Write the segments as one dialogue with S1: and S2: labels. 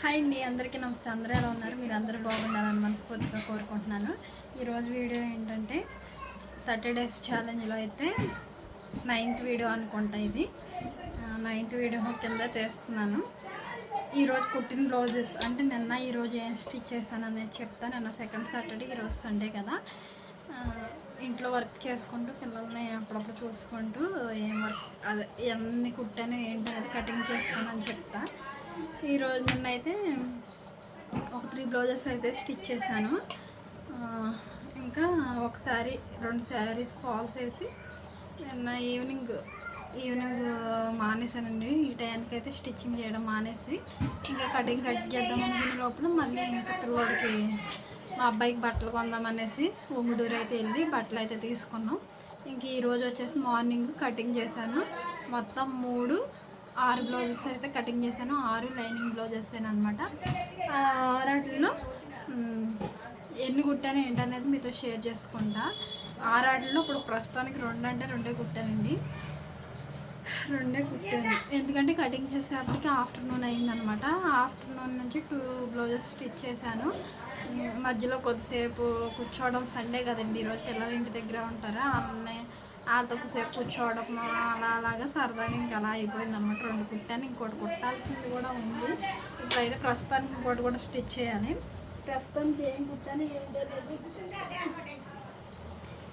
S1: Hi అండి, అందరికీ నమస్తే. అందరూ ఎలా ఉన్నారు? మీరు అందరూ బాగుండాలని మనస్ఫూర్తిగా కోరుకుంటున్నాను. ఈరోజు వీడియో ఏంటంటే 30 డేస్ ఛాలెంజ్లో అయితే 9th వీడియో అనుకుంటా. ఇది 9th వీడియో కింద తీస్తున్నాను. ఈరోజు కుట్టిన బ్లౌజెస్ అంటే నిన్న ఈరోజు ఏం స్టిచ్ చేశాను అనేది చెప్తాను. నిన్న సెకండ్ సాటర్డే, ఈరోజు సండే కదా. ఇంట్లో వర్క్ చేసుకుంటూ పిల్లల్ని అప్పుడప్పుడు చూసుకుంటూ ఏం వర్క్ అదే ఎన్ని కుట్టాను ఏంటి అనేది కటింగ్ చేస్తానని చెప్తా. ఈరోజు నిన్నైతే ఒక 3 బ్లౌజెస్ అయితే స్టిచ్ చేశాను. ఇంకా ఒకసారి 2 శారీస్ ఫాల్స్ వేసి నిన్న ఈవినింగ్ మానేసానండి. ఈ టైంకి అయితే స్టిచ్చింగ్ చేయడం మానేసి ఇంకా కట్ చేద్దాం అనుకునే లోపల మళ్ళీ ఇంకా పిల్లడికి మా అబ్బాయికి బట్టలు కొందామనేసి ఉమ్మిడూరు అయితే వెళ్ళి బట్టలు అయితే తీసుకున్నాం. ఇంక ఈరోజు వచ్చేసి మార్నింగ్ కటింగ్ చేశాను. మొత్తం 6 బ్లౌజెస్ అయితే కటింగ్ చేశాను. 6 లైనింగ్ బ్లౌజెస్ అనమాట. 6 ఎన్ని కుట్టాను ఏంటనేది మీతో షేర్ చేసుకుంటా. 6 ఇప్పుడు ప్రస్తుతానికి 2 అంటే 2 కుట్టానండి. 2 కుట్టాను, ఎందుకంటే కటింగ్ చేసేప్పటికి ఆఫ్టర్నూన్ అయిందనమాట. ఆఫ్టర్నూన్ నుంచి 2 బ్లౌజెస్ స్టిచ్ చేశాను. మధ్యలో కొద్దిసేపు కూర్చోవడం, సండే కదండి, ఈరోజు పిల్లలు ఇంటి దగ్గర ఉంటారా, వాళ్ళతో కొద్దిసేపు కూర్చోవడం అలాగా సరదాగా ఇంకా అలా అయిపోయింది అనమాట. 2 కుట్టాను, ఇంకోటి కుట్టాల్సింది కూడా ఉంది. ఇప్పుడైతే ప్రస్తుతానికి ఇంకోటి కూడా స్టిచ్ చేయాలి. ప్రస్తుతానికి ఏం కుట్టాను ఏంటనేది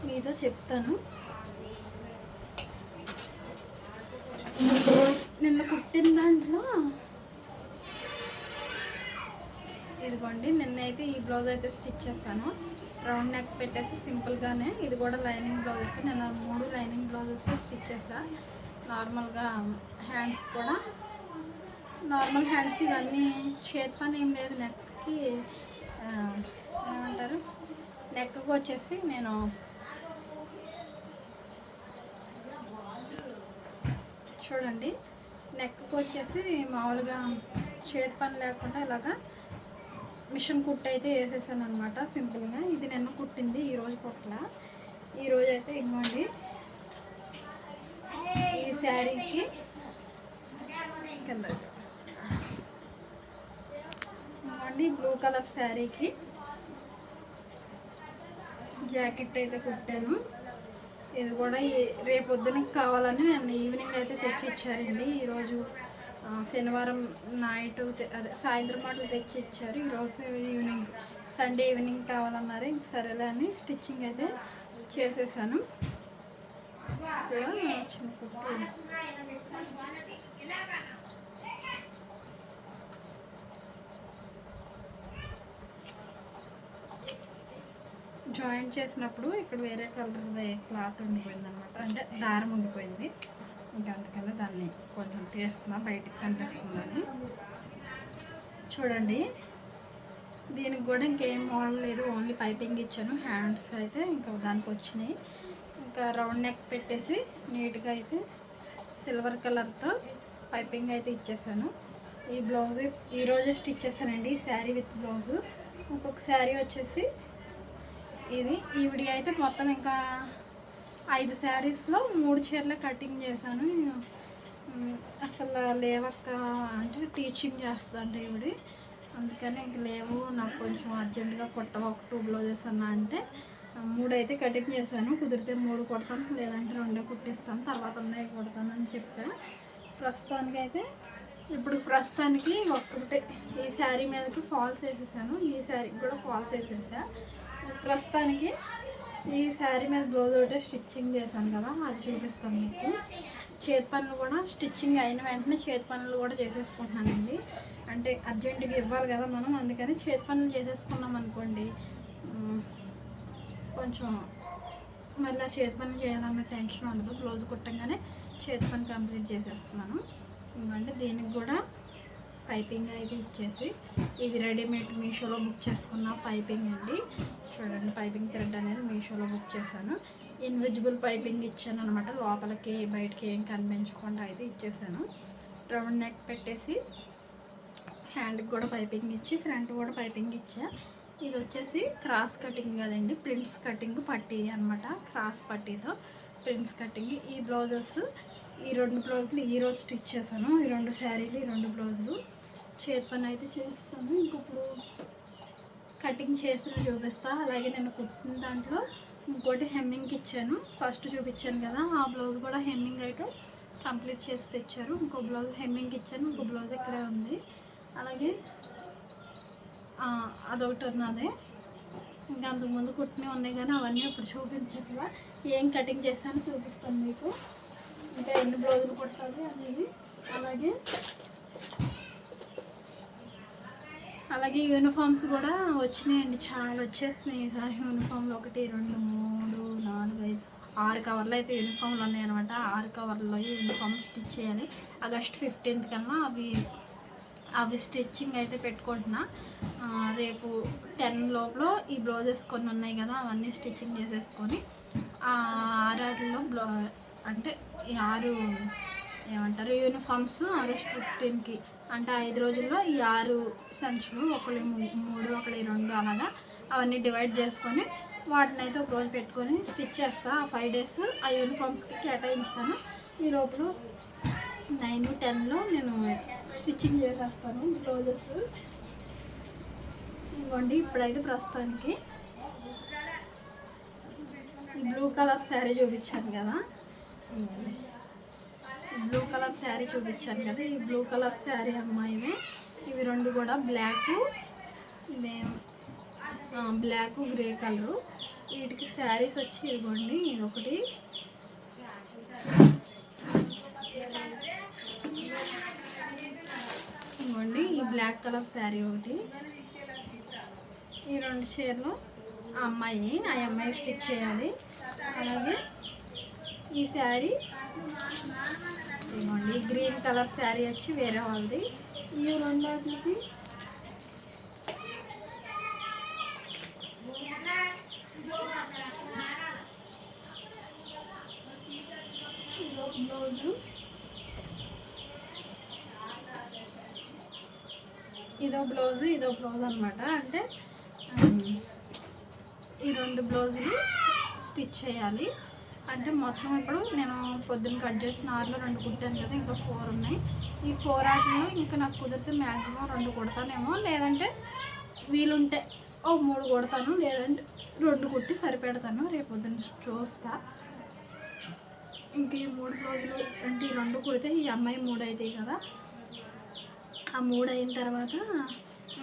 S1: మీతో చెప్తాను. నిన్న కుట్టిన దాంట్లో ఇదిగోండి, నిన్నైతే ఈ బ్లౌజ్ అయితే స్టిచ్ చేశాను. రౌండ్ నెక్ పెట్టేసి సింపుల్గానే. ఇది కూడా లైనింగ్ బ్లౌజెస్. నేను 3 లైనింగ్ బ్లౌజెస్ స్టిచ్ చేశాను. నార్మల్గా హ్యాండ్స్ కూడా నార్మల్ హ్యాండ్స్. ఇవన్నీ చేతి పని ఏం లేదు. నెక్కి ఏమంటారు, నెక్కి వచ్చేసి నేను చూడండి, నెక్కి వచ్చేసి మామూలుగా చేతి పని లేకుండా ఇలాగా మిషన్ కుట్టు అయితే వేసేసాను అనమాట, సింపుల్గా. ఇది నిన్న కుట్టింది, ఈరోజు కుట్ల. ఈరోజు అయితే ఇవ్వండి, ఈ శారీకి కింద ఇవ్వండి బ్లూ కలర్ శారీకి జాకెట్ అయితే కుట్టాను. ఇది కూడా రేపొద్దునకి కావాలని నన్ను ఈవినింగ్ అయితే తెచ్చి ఇచ్చారండి. ఈరోజు శనివారం నైట్ అదే సాయంత్రం పాటలు తెచ్చి ఇచ్చారు. ఈరోజు ఈవినింగ్, సండే ఈవినింగ్ కావాలన్నారు. ఇంక సరేలే అని స్టిచ్చింగ్ అయితే చేసేసాను. చిన్న కుట్టు జాయింట్ చేసినప్పుడు ఇక్కడ వేరే కలర్ క్లాత్ ఉండిపోయింది అనమాట, అంటే దారం ఉండిపోయింది. ఇంకా అందుకని దాన్ని కొంచెం తీస్తున్నా, బయటికి కనిపిస్తుందని. చూడండి, దీనికి కూడా ఇంకేం మోడల్ లేదు, ఓన్లీ పైపింగ్ ఇచ్చాను. హ్యాండ్స్ అయితే ఇంకా దానికి వచ్చినాయి. ఇంకా రౌండ్ నెక్ పెట్టేసి నీట్గా అయితే సిల్వర్ కలర్తో పైపింగ్ అయితే ఇచ్చేసాను. ఈ బ్లౌజ్ ఈరోజే స్టిచ్ చేశానండి, ఈ శారీ విత్ బ్లౌజు. ఇంకొక శారీ వచ్చేసి ఇది. ఈ వీడియో అయితే మొత్తం ఇంకా 5 శారీస్లో 3 చీరలే కటింగ్ చేశాను. అసలు లేవక్క అంటే టీచింగ్ చేస్తుందంటే ఇవిడి, అందుకని ఇంక లేవు, నాకు కొంచెం అర్జెంటుగా కుట్టవ, ఒక 2 బ్లౌజెస్ అన్నా అంటే 3 అయితే కటింగ్ చేశాను. కుదిరితే 3 కుడతాను, లేదంటే 2 కుట్టిస్తాను, తర్వాత ఉన్నాయి కుడతానని చెప్పా. ప్రస్తుతానికి ఒక్కటే ఈ శారీ మీదకి ఫాల్స్ వేసేసాను. ఈ శారీకి కూడా ఫాల్స్ వేసేసా. ప్రస్తుతానికి ఈ శారీ మీద బ్లౌజ్ ఒకటే స్టిచ్చింగ్ చేశాను కదా, అది చూపిస్తాను మీకు. చేతి పనులు కూడా స్టిచ్చింగ్ అయిన వెంటనే చేతి పనులు కూడా చేసేసుకుంటున్నానండి. అంటే అర్జెంటుగా ఇవ్వాలి కదా మనం, అందుకని చేతి పనులు చేసేసుకున్నాం అనుకోండి, కొంచెం మళ్ళీ చేతి పనులు చేయాలన్న టెన్షన్ ఉండదు. బ్లౌజ్ కుట్టంగానే చేతి పని కంప్లీట్ చేసేస్తున్నాను. ఎందుకంటే దీనికి కూడా పైపింగ్ అయితే ఇచ్చేసి, ఇది రెడీమేడ్ మీషోలో బుక్ చేసుకున్న పైపింగ్ అండి. చూడండి, పైపింగ్ థ్రెడ్ అనేది మీషోలో బుక్ చేశాను. ఇన్విజిబుల్ పైపింగ్ ఇచ్చాను అనమాట, లోపలికి బయటకి ఏం కనిపించకుండా అయితే ఇచ్చేసాను. రౌండ్ నెక్ పెట్టేసి హ్యాండ్కి కూడా పైపింగ్ ఇచ్చి, ఫ్రంట్ కూడా పైపింగ్ ఇచ్చా. ఇది వచ్చేసి క్రాస్ కటింగ్ కదండి, ప్రింట్స్ కటింగ్ పట్టీ అనమాట, క్రాస్ పట్టీతో ప్రింట్స్ కటింగ్. ఈ బ్లౌజెస్, ఈ 2 బ్లౌజులు ఈరోజు స్టిచ్ చేశాను. ఈ 2 శారీలు, ఈ 2 బ్లౌజులు చేతి పని అయితే చేస్తాను. ఇంకొప్పుడు కటింగ్ చేసిన చూపిస్తా. అలాగే నేను కుట్టిన దాంట్లో ఇంకోటి హెమ్మింగ్కి ఇచ్చాను, ఫస్ట్ చూపించాను కదా, ఆ బ్లౌజ్ కూడా హెమ్మింగ్ అయితే కంప్లీట్ చేసి తెచ్చారు. ఇంకో బ్లౌజ్ హెమ్మింగ్కి ఇచ్చాను, ఇంకో బ్లౌజ్ ఇక్కడే ఉంది. అలాగే అదొకటి ఉన్నది. ఇంకా అంతకుముందు కుట్టినవి ఉన్నాయి కానీ అవన్నీ ఇప్పుడు చూపించట్లా. ఏం కటింగ్ చేశానో చూపిస్తాను మీకు, ఇంకా ఎన్ని బ్లౌజులు కుట్టాలి అనేది. అలాగే యూనిఫామ్స్ కూడా వచ్చినాయండి, చాలా వచ్చేసినాయి ఈసారి. యూనిఫామ్లు 1 2 3 4 5 6 కవర్లు అయితే యూనిఫామ్లు ఉన్నాయి అనమాట. 6 కవర్లో యూనిఫామ్ స్టిచ్ చేయాలి. ఆగస్ట్ 15th కన్నా అవి స్టిచ్చింగ్ అయితే పెట్టుకుంటున్నా. రేపు 10 లోపల ఈ బ్లౌజెస్ కొన్ని ఉన్నాయి కదా, అవన్నీ స్టిచ్చింగ్ చేసేసుకొని 6 అంటే ఈ 6 ఏమంటారు యూనిఫామ్స్ ఆగస్ట్ 15కి అంటే 5 రోజుల్లో ఈ 6 సంచులు, 1 3 1 2 అలాగా అవన్నీ డివైడ్ చేసుకొని వాటిని అయితే ఒక రోజు పెట్టుకొని స్టిచ్ చేస్తాను. ఆ 5 days ఆ యూనిఫామ్స్కి కేటాయించుతాను. ఈ లోపల 9 10లో నేను స్టిచ్చింగ్ చేసేస్తాను బ్లౌజెస్. ఇంకోండి ఇప్పుడైతే ప్రస్తుతానికి ఈ బ్లూ కలర్ శారీ చూపించాను కదా, బ్లూ కలర్ శారీ చూపించాను కదా, ఈ బ్లూ కలర్ శారీ అమ్మాయివే. ఇవి 2 కూడా బ్లాక్ గ్రే కలరు. వీటికి శారీస్ వచ్చి ఇదిగోండి, ఇదొకటి, ఇదిగోండి ఈ బ్లాక్ కలర్ శారీ ఒకటి. ఈ 2 చీరలు ఆ అమ్మాయి స్టిచ్ చేయాలి. అలాగే ఈ శారీ ఇదిగోండి గ్రీన్ కలర్ శారీ వచ్చి వేరే వాళ్ళది. ఈ 2 వాటికి బ్లౌజు, ఇదో బ్లౌజ్ అనమాట. అంటే ఈ 2 బ్లౌజులు స్టిచ్ చేయాలి. అంటే మొత్తం ఇప్పుడు నేను పొద్దున్న కట్ చేసిన 6లో 2 కుట్టాను కదా, ఇంకా 4 ఉన్నాయి. ఈ 4 ఆటల్లో ఇంకా నాకు కుదిరితే మ్యాక్సిమం 2 కుడతానేమో, లేదంటే వీలుంటే 3 కుడతాను, లేదంటే 2 కుట్టి సరిపెడతాను. రేపు పొద్దున్న చూస్తా. ఇంక ఈ 3 బ్లౌజులు అంటే ఈ 2 కుడితే ఈ అమ్మాయి 3 అవుతాయి కదా, ఆ 3 అయిన తర్వాత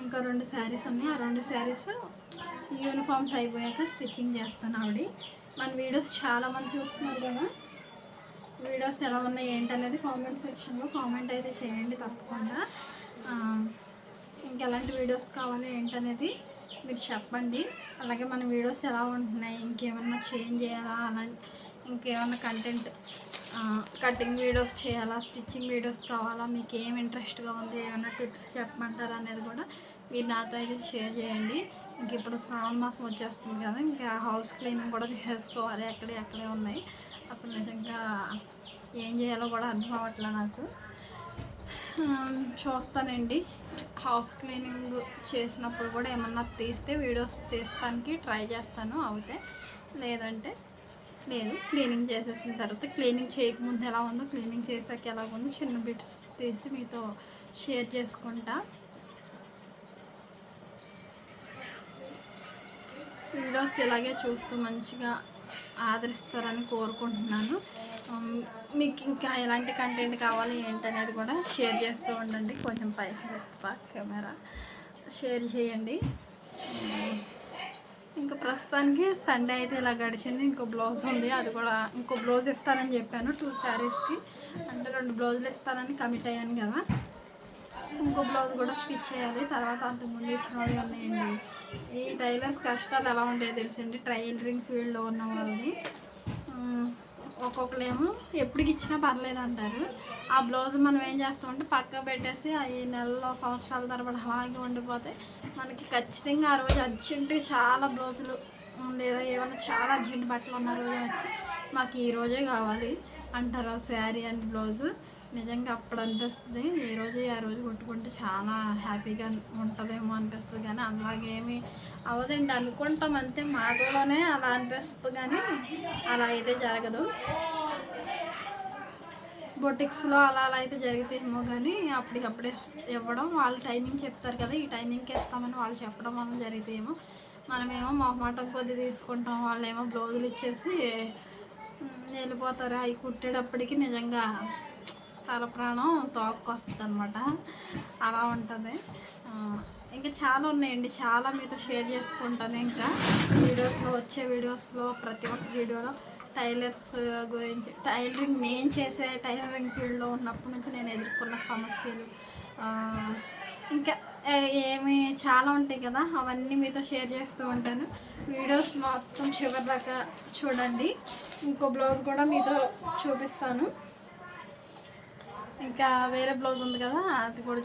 S1: ఇంకా 2 శారీస్ ఉన్నాయి. ఆ 2 శారీస్ యూనిఫామ్స్ అయిపోయాక స్టిచ్చింగ్ చేస్తాను. మన వీడియోస్ చాలామంది చూస్తున్నారు కదా, వీడియోస్ ఎలా ఉన్నాయి ఏంటనేది కామెంట్ సెక్షన్లో కామెంట్ అయితే చేయండి తప్పకుండా. ఇంకెలాంటి వీడియోస్ కావాలి ఏంటనేది మీరు చెప్పండి. అలాగే మన వీడియోస్ ఎలా ఉంటున్నాయి, ఇంకేమన్నా చేంజ్ చేయాలా, ఇంకేమన్నా కంటెంట్ కటింగ్ వీడియోస్ చేయాలా, స్టిచ్చింగ్ వీడియోస్ కావాలా, మీకు ఏం ఇంట్రెస్ట్గా ఉంది, ఏమైనా టిప్స్ చెప్పమంటారా అనేది కూడా మీరు నాతో అయితే షేర్ చేయండి. ఇంక ఇప్పుడు శ్రావణ మాసం వచ్చేస్తుంది కదా, ఇంకా హౌస్ క్లీనింగ్ కూడా చేసుకోవాలి. ఎక్కడే ఉన్నాయి, అసలు నిజంగా ఏం చేయాలో కూడా అర్థం అవ్వట్లే నాకు. చూస్తానండి, హౌస్ క్లీనింగ్ చేసినప్పుడు కూడా ఏమన్నా తీస్తే వీడియోస్ తీస్తానికి ట్రై చేస్తాను. అవుతే లేదంటే లేదు. క్లీనింగ్ చేసేసిన తర్వాత, క్లీనింగ్ చేయకముందు ఎలా ఉందో, క్లీనింగ్ చేసాక ఎలా ఉందో చిన్న బిట్స్ తీసి మీతో షేర్ చేసుకుంటా. వీడియోస్ ఇలాగే చూస్తూ మంచిగా ఆదరిస్తారని కోరుకుంటున్నాను. మీకు ఇంకా ఎలాంటి కంటెంట్ కావాలి ఏంటనేది కూడా షేర్ చేస్తూ ఉండండి. కొంచెం పైసలు కెమెరా షేర్ చేయండి. ఇంకా ప్రస్తుతానికి సండే అయితే ఇలా గడిచింది. ఇంకో బ్లౌజ్ ఉంది, అది కూడా ఇంకో బ్లౌజ్ ఇస్తానని చెప్పాను 2 శారీస్కి. అంటే 2 బ్లౌజులు ఇస్తానని కమిట్ అయ్యాను కదా, ఇంకో బ్లౌజ్ కూడా స్టిచ్ చేయాలి. తర్వాత అంతకుముందు ఇచ్చిన వాళ్ళు ఉన్నాయండి. ఈ టైలర్స్ కష్టాలు ఎలా ఉంటాయో తెలిసింది, టైలరింగ్ ఫీల్డ్లో ఉన్న వాళ్ళని. ఒక్కొక్కరేమో ఎప్పటికి ఇచ్చినా పర్లేదు అంటారు. ఆ బ్లౌజ్ మనం ఏం చేస్తామంటే పక్క పెట్టేసి ఈ నెలలో సంవత్సరాల తరబడి అలాగే ఉండిపోతే మనకి ఖచ్చితంగా ఆ రోజు అర్జెంట్ చాలా బ్లౌజులు లేదా ఏమైనా చాలా అర్జెంట్ బట్టలు ఉన్న రోజు వచ్చి మాకు ఈ రోజే కావాలి అంటారు శారీ అండ్ బ్లౌజు. నిజంగా అప్పుడు అనిపిస్తుంది ఏ రోజు ఆ రోజు కుట్టుకుంటే చాలా హ్యాపీగా ఉంటుందేమో అనిపిస్తుంది, కానీ అలాగేమీ అవదండి. అనుకుంటాం అంతే, మాటలోనే అలా అనిపిస్తుంది కానీ అలా అయితే జరగదు. బొటిక్స్లో అలా అలా అయితే జరిగితేమో కానీ అప్పటికప్పుడే ఇవ్వడం, వాళ్ళు టైమింగ్ చెప్తారు కదా, ఈ టైమింగ్కి ఇస్తామని వాళ్ళు చెప్పడం వల్ల జరిగితేమో, మనమేమో మొహమాటం కొద్ది తీసుకుంటాం, వాళ్ళేమో బ్లౌజులు ఇచ్చేసి వెళ్ళిపోతారు. అవి కుట్టేటప్పటికి నిజంగా తల ప్రాణం తోక్కొస్తుంది అనమాట, అలా ఉంటుంది. ఇంకా చాలా ఉన్నాయండి, చాలా మీతో షేర్ చేసుకుంటాను. ఇంకా వీడియోస్లో, వచ్చే వీడియోస్లో, ప్రతి ఒక్క వీడియోలో టైలర్స్ గురించి, టైలరింగ్ నేను చేసే టైలరింగ్ ఫీల్డ్లో ఉన్నప్పటి నుంచి నేను ఎదుర్కొన్న సమస్యలు, ఇంకా ఏమి చాలా ఉంటాయి కదా, అవన్నీ మీతో షేర్ చేస్తూ ఉంటాను. వీడియోస్ మొత్తం చివరి దాకా చూడండి. ఇంకో బ్లౌజ్ కూడా మీతో చూపిస్తాను. ఇంకా వేరే బ్లౌజ్ ఉంది కదా, అది కూడా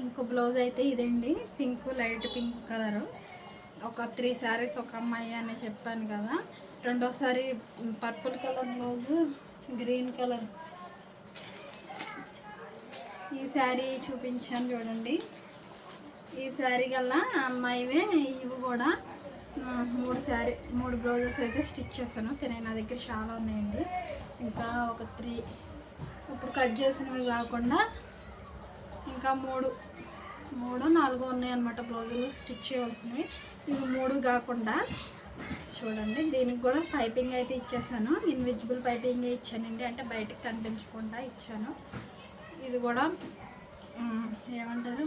S1: ఇంకో బ్లౌజ్ అయితే ఇదండి, పింక్, లైట్ పింక్ కలరు. ఒక 3 శారీస్ ఒక అమ్మాయి అని చెప్పాను కదా. రెండోసారి purple colour blouse, green colour ఈ శారీ చూపించాను చూడండి. ఈ శారీ గల్లా అమ్మాయివే ఇవి కూడా 3 బ్లౌజెస్ అయితే స్టిచ్ చేశాను. నా దగ్గర చాలా ఉన్నాయండి. ఇంకా ఒక 3 ఇప్పుడు కట్ చేసినవి కాకుండా ఇంకా 3, 4 ఉన్నాయన్నమాట బ్లౌజులు స్టిచ్ చేయవలసినవి. ఇవి 3 కాకుండా చూడండి, దీనికి కూడా పైపింగ్ అయితే ఇచ్చేసాను. ఇన్విజిబుల్ పైపింగ్ ఇచ్చానండి, అంటే బయటకు కనిపించకుండా ఇచ్చాను. ఇది కూడా ఏమంటారు,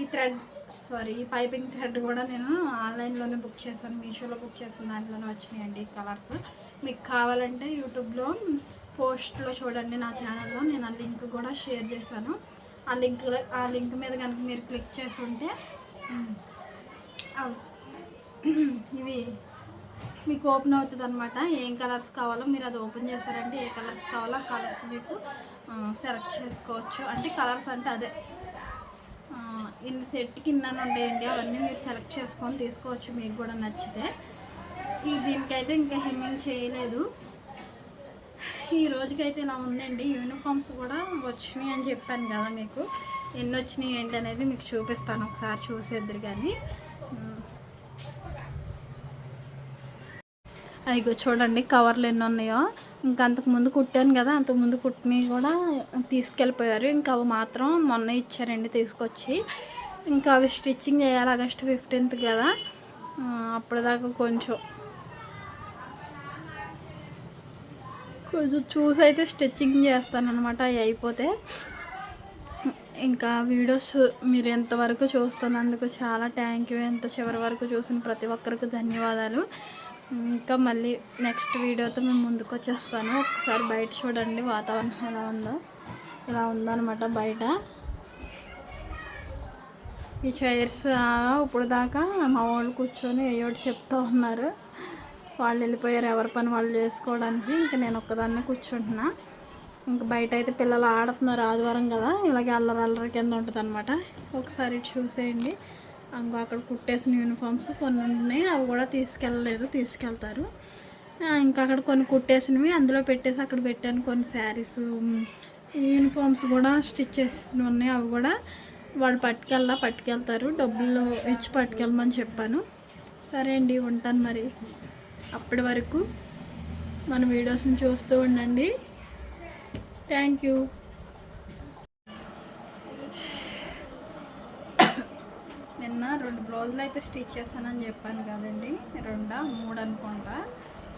S1: ఈ పైపింగ్ థ్రెడ్ కూడా నేను ఆన్లైన్లోనే బుక్ చేశాను, మీషోలో బుక్ చేసిన దాంట్లోనే వచ్చినాయండి ఈ కలర్స్. మీకు కావాలంటే యూట్యూబ్లో పోస్ట్లో చూడండి, నా ఛానల్లో నేను ఆ లింక్ కూడా షేర్ చేశాను. ఆ లింక్ మీద కనుక మీరు క్లిక్ చేసి ఉంటే ఇవి మీకు ఓపెన్ అవుతుంది అనమాట. ఏం కలర్స్ కావాలో మీరు అది ఓపెన్ చేశారంటే ఏ కలర్స్ కావాలో ఆ కలర్స్ మీకు సెలెక్ట్ చేసుకోవచ్చు. అంటే కలర్స్ అంటే అదే ఇన్ని సెట్కి ఇన్నని ఉంటాయండి, అవన్నీ మీరు సెలెక్ట్ చేసుకొని తీసుకోవచ్చు మీకు కూడా నచ్చితే. దీనికైతే ఇంకా హెమ్మింగ్ చేయలేదు. ఈ రోజుకైతే ఇలా ఉందండి. యూనిఫామ్స్ కూడా వచ్చినాయి అని చెప్పాను కదా మీకు, ఎన్ని వచ్చినాయి ఏంటి అనేది మీకు చూపిస్తాను, ఒకసారి చూసేద్దరు. కానీ అదిగో చూడండి కవర్లు ఎన్ని ఉన్నాయో. ఇంకా అంతకుముందు కుట్టాను కదా, అంతకుముందు కుట్టినవి కూడా తీసుకెళ్ళిపోయారు. ఇంకా అవి మాత్రం మొన్న ఇచ్చారండి తీసుకొచ్చి. ఇంకా అవి స్టిచ్చింగ్ చేయాలి ఆగస్ట్ 15th కదా, అప్పటిదాకా కొంచెం చూసి అయితే స్టిచ్చింగ్ చేస్తాను అనమాట. అవి అయిపోతే ఇంకా వీడియోస్ మీరు ఎంతవరకు చూస్తున్నందుకు చాలా థ్యాంక్ యూ. ఎంత చివరి వరకు చూసిన ప్రతి ఒక్కరికి ధన్యవాదాలు. ఇంకా మళ్ళీ నెక్స్ట్ వీడియోతో మేము ముందుకు వచ్చేస్తాను. ఒకసారి బయట చూడండి వాతావరణం ఎలా ఉందో. ఇలా ఉందన్నమాట బయట. ఈ చైర్స్ ఇప్పుడు దాకా మా వాళ్ళు కూర్చొని ఏయోటి చెప్తూ ఉన్నారు. వాళ్ళు వెళ్ళిపోయారు ఎవరి పని వాళ్ళు చేసుకోవడానికి. ఇంకా నేను ఒక్కదాన్నే కూర్చుంటున్నా. ఇంకా బయట అయితే పిల్లలు ఆడుతున్నారు, ఆదివారం కదా, ఇలాగే అల్లరి కింద ఉంటుంది అనమాట. ఒకసారి చూసేయండి. ఇంకో అక్కడ కుట్టేసిన యూనిఫామ్స్ కొన్ని ఉన్నాయి, అవి కూడా తీసుకెళ్తారు. ఇంకా అక్కడ కొన్ని కుట్టేసినవి అందులో పెట్టేసి అక్కడ పెట్టాను. కొన్ని శారీస్, యూనిఫామ్స్ కూడా స్టిచ్ చేసినవి ఉన్నాయి, అవి కూడా వాళ్ళు పట్టుకెళ్తారు. డబ్బులు ఇచ్చి పట్టుకెళ్ళమని చెప్పాను. సరే అండి, ఉంటాను మరి. అప్పటి వరకు మన వీడియోస్ని చూస్తూ ఉండండి. Thank you. నిన్న 2 బ్లౌజులు అయితే స్టిచ్ చేశానని చెప్పాను కదండి, 2, 3 అనుకుంటా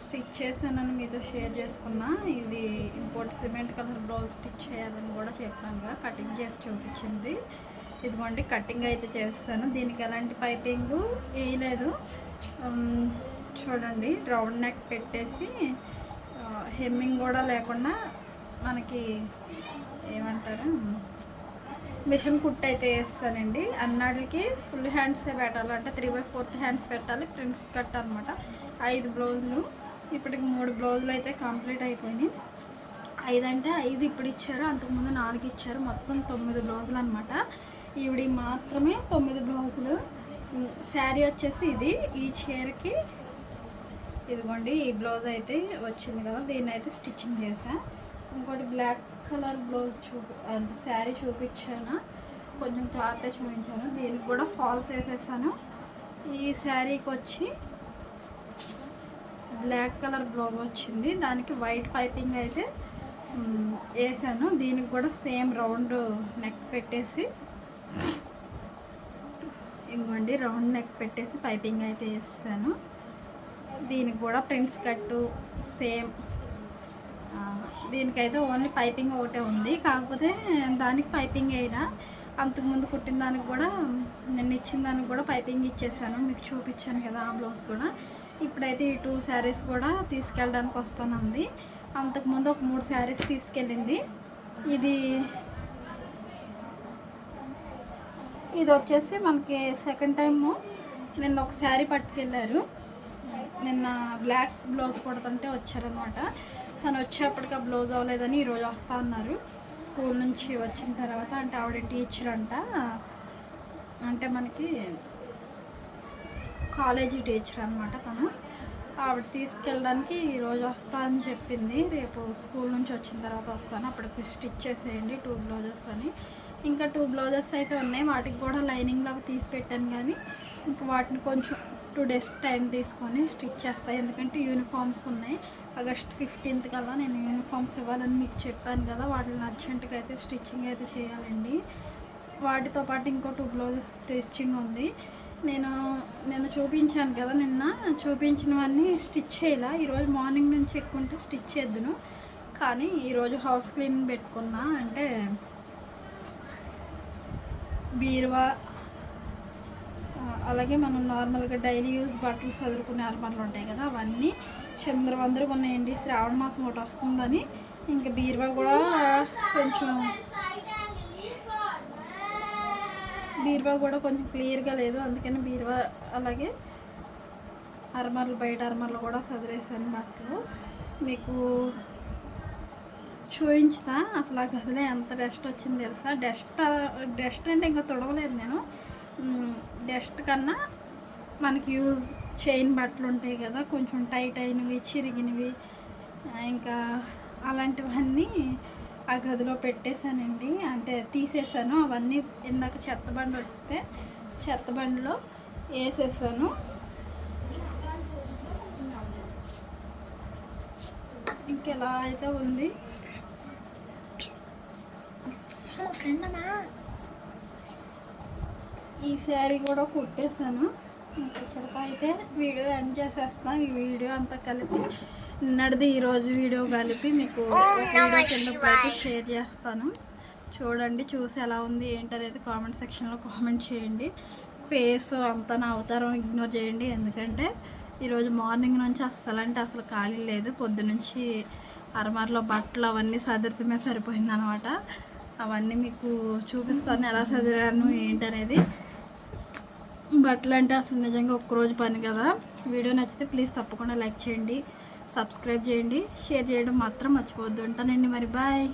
S1: స్టిచ్ చేశానని మీతో షేర్ చేసుకున్నా. ఇది ఇంకోటి సిమెంట్ కలర్ బ్లౌజ్ స్టిచ్ చేయాలని కూడా చెప్పాను కదా, కటింగ్ చేసి చూపించింది. ఇదిగోండి కటింగ్ అయితే చేస్తాను. దీనికి ఎలాంటి పైపింగ్ వేయలేదు. చూడండి రౌండ్ నెక్ పెట్టేసి హెమ్మింగ్ కూడా లేకుండా మనకి ఏమంటారు మిషన్ కుట్ అయితే వేస్తానండి. అన్నాడికి ఫుల్ హ్యాండ్సే పెట్టాలి, అంటే 3/4 హ్యాండ్స్ పెట్టాలి. ప్రిన్స్ కట్ అనమాట. 5 బ్లౌజులు, ఇప్పటికి 3 బ్లౌజులు అయితే కంప్లీట్ అయిపోయినాయి. 5 అంటే 5 ఇప్పుడు ఇచ్చారు, అంతకుముందు 4 ఇచ్చారు. మొత్తం 9 బ్లౌజులు అనమాట. ఈవిడి మాత్రమే 9 బ్లౌజులు. శారీ వచ్చేసి ఇది. ఈ చీరకి ఇదిగోండి ఈ బ్లౌజ్ అయితే వచ్చింది కదా, దీన్ని అయితే స్టిచ్చింగ్ చేశాను. ఇంకోటి బ్లాక్ కలర్ బ్లౌజ్ అంటే శారీ చూపించాను, కొంచెం క్లాత్ చూపించాను. దీనికి కూడా ఫాల్స్ వేసేసాను. ఈ శారీకి వచ్చి బ్లాక్ కలర్ బ్లౌజ్ వచ్చింది, దానికి వైట్ పైపింగ్ అయితే వేసాను. దీనికి కూడా సేమ్ రౌండ్ నెక్ పెట్టేసి, ఇంకోండి రౌండ్ నెక్ పెట్టేసి పైపింగ్ అయితే వేసాను. దీనికి కూడా ప్రింట్స్ కట్టు సేమ్. దీనికైతే ఓన్లీ పైపింగ్ ఒకటే ఉంది, కాకపోతే దానికి పైపింగ్ అయినా అంతకుముందు కుట్టిన దానికి కూడా నేను ఇచ్చిన దానికి కూడా పైపింగ్ ఇచ్చేసాను, మీకు చూపించాను కదా ఆ బ్లౌజ్ కూడా. ఇప్పుడైతే ఈ 2 శారీస్ కూడా తీసుకెళ్ళడానికి వస్తానంది. అంతకుముందు ఒక 3 శారీస్ తీసుకెళ్ళింది. ఇది వచ్చేసి మనకి సెకండ్ టైము. నిన్న ఒక శారీ పట్టుకెళ్ళారు, నిన్న బ్లాక్ బ్లౌజ్ కుడుతుంటే వచ్చారనమాట. తను వచ్చేప్పటికి ఆ బ్లౌజ్ అవ్వలేదని ఈరోజు వస్తా అన్నారు. స్కూల్ నుంచి వచ్చిన తర్వాత, అంటే ఆవిడ టీచర్ అంట, అంటే మనకి కాలేజీ టీచర్ అనమాట తను. ఆవిడ తీసుకెళ్ళడానికి ఈరోజు వస్తా అని చెప్పింది. రేపు స్కూల్ నుంచి వచ్చిన తర్వాత వస్తాను, అప్పటికి స్టిచ్ చేసేయండి 2 బ్లౌజెస్ అని. ఇంకా 2 బ్లౌజెస్ అయితే ఉన్నాయి, వాటికి కూడా లైనింగ్లో తీసి పెట్టాను. కానీ ఇంకా వాటిని కొంచెం 2 days టైం తీసుకొని స్టిచ్ చేస్తాయి, ఎందుకంటే యూనిఫామ్స్ ఉన్నాయి. ఆగస్ట్ 15th కల్లా నేను యూనిఫామ్స్ ఇవ్వాలని మీకు చెప్పాను కదా, వాటిని అర్జెంటుగా అయితే స్టిచ్చింగ్ అయితే చేయాలండి. వాటితో పాటు ఇంకో 2 బ్లౌజెస్ స్టిచ్చింగ్ ఉంది. నేను చూపించాను కదా, నిన్న చూపించినవన్నీ స్టిచ్ చేయాల. ఈరోజు మార్నింగ్ నుంచి ఎక్కుంటే స్టిచ్ చేద్దును, కానీ ఈరోజు హౌస్ క్లీనింగ్ పెట్టుకున్నా. అంటే బీరువా, అలాగే మనం నార్మల్గా డైలీ యూజ్ బట్టలు చదువుకునే అల్మార్లు ఉంటాయి కదా, అవన్నీ చంద్రవందరగా ఉన్నాయండి. శ్రావణ మాసం ఒకటి వస్తుందని ఇంకా బీరువా కూడా కొంచెం క్లియర్గా లేదు, అందుకని బీరువా అలాగే అర్మర్లు, బయట అర్మర్లు కూడా సదిరేసాను బట్టలు. మీకు చూపించుతా. అసలు ఆ గదిలో ఎంత డస్ట్ వచ్చింది తెలుసా. డస్ట్ అంటే ఇంకా తొడవలేదు నేను. డస్ట్ కన్నా మనకి యూజ్ చైన్ బట్టలు ఉంటాయి కదా, కొంచెం టైట్ అయినవి, చిరిగినవి, ఇంకా అలాంటివన్నీ ఆ గదిలో పెట్టేశానండి. అంటే తీసేసాను అవన్నీ. ఇందాక చెత్తబండి వస్తే చెత్తబండిలో వేసేసాను. ఇంకెలా అయితే ఉంది. ఈ శారీ కూడా కుట్టేసాను. ఇక్కడితో అయితే వీడియో ఎండ్ చేసేస్తాను. ఈ వీడియో అంతా కలిపి నిన్నటిది ఈరోజు వీడియో కలిపి మీకు వీడియో కిందప్పుడు అయితే షేర్ చేస్తాను. చూడండి, చూసి ఎలా ఉంది ఏంటనేది కామెంట్ సెక్షన్లో కామెంట్ చేయండి. ఫేస్ అంతా నా అవతారం ఇగ్నోర్ చేయండి, ఎందుకంటే ఈరోజు మార్నింగ్ నుంచి అసలు ఖాళీ లేదు. పొద్దునుంచి అరమార్లో బట్టలు అవన్నీ సదురుతమే సరిపోయింది అనమాట. అవన్నీ మీకు చూపిస్తాను ఎలా చదివాను ఏంటనేది. బట్టలు అంటే అసలు నిజంగా ఒక్కరోజు పని కదా. వీడియో నచ్చితే ప్లీజ్ తప్పకుండా లైక్ చేయండి, సబ్స్క్రైబ్ చేయండి, షేర్ చేయడం మాత్రం మర్చిపోవద్దు. ఉంటానండి మరి, బాయ్.